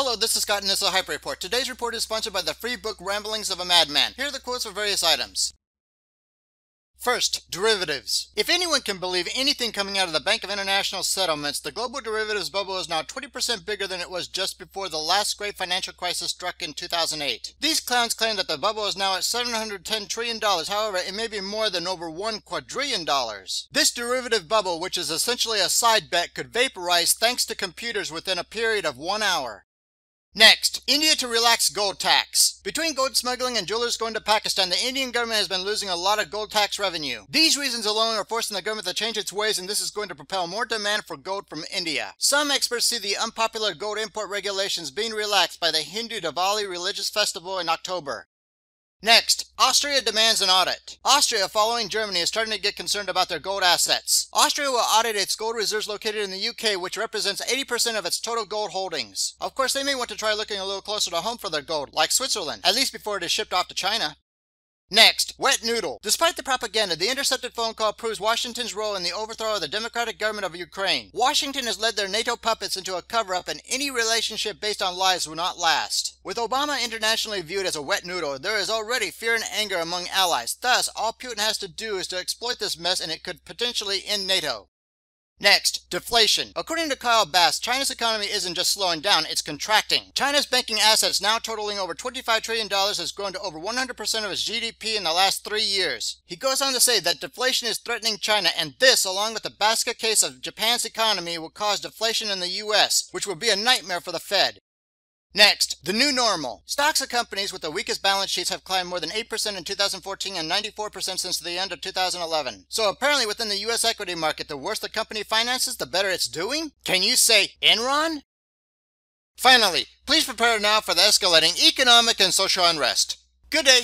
Hello, this is Scott and this is a Hype Report. Today's report is sponsored by the free book Ramblings of a Madman. Here are the quotes for various items. First, derivatives. If anyone can believe anything coming out of the Bank of International Settlements, the global derivatives bubble is now 20% bigger than it was just before the last great financial crisis struck in 2008. These clowns claim that the bubble is now at $710 trillion, however, it may be more than over $1 quadrillion. This derivative bubble, which is essentially a side bet, could vaporize thanks to computers within a period of 1 hour. Next, India to relax gold tax. Between gold smuggling and jewelers going to Pakistan, the Indian government has been losing a lot of gold tax revenue. These reasons alone are forcing the government to change its ways, and this is going to propel more demand for gold from India. Some experts see the unpopular gold import regulations being relaxed by the Hindu Diwali religious festival in October. Next, Austria demands an audit. Austria, following Germany, is starting to get concerned about their gold assets. Austria will audit its gold reserves located in the UK, which represents 80% of its total gold holdings. Of course, they may want to try looking a little closer to home for their gold, like Switzerland, at least before it is shipped off to China. Next, wet noodle. Despite the propaganda, the intercepted phone call proves Washington's role in the overthrow of the democratic government of Ukraine. Washington has led their NATO puppets into a cover-up, and any relationship based on lies will not last. With Obama internationally viewed as a wet noodle, there is already fear and anger among allies. Thus, all Putin has to do is to exploit this mess, and it could potentially end NATO. Next, deflation. According to Kyle Bass, China's economy isn't just slowing down, it's contracting. China's banking assets, now totaling over $25 trillion, has grown to over 100% of its GDP in the last 3 years. He goes on to say that deflation is threatening China, and this, along with the basket case of Japan's economy, will cause deflation in the US, which will be a nightmare for the Fed. Next, the new normal. Stocks of companies with the weakest balance sheets have climbed more than 8% in 2014 and 94% since the end of 2011. So apparently within the US equity market, the worse the company finances, the better it's doing? Can you say Enron? Finally, please prepare now for the escalating economic and social unrest. Good day.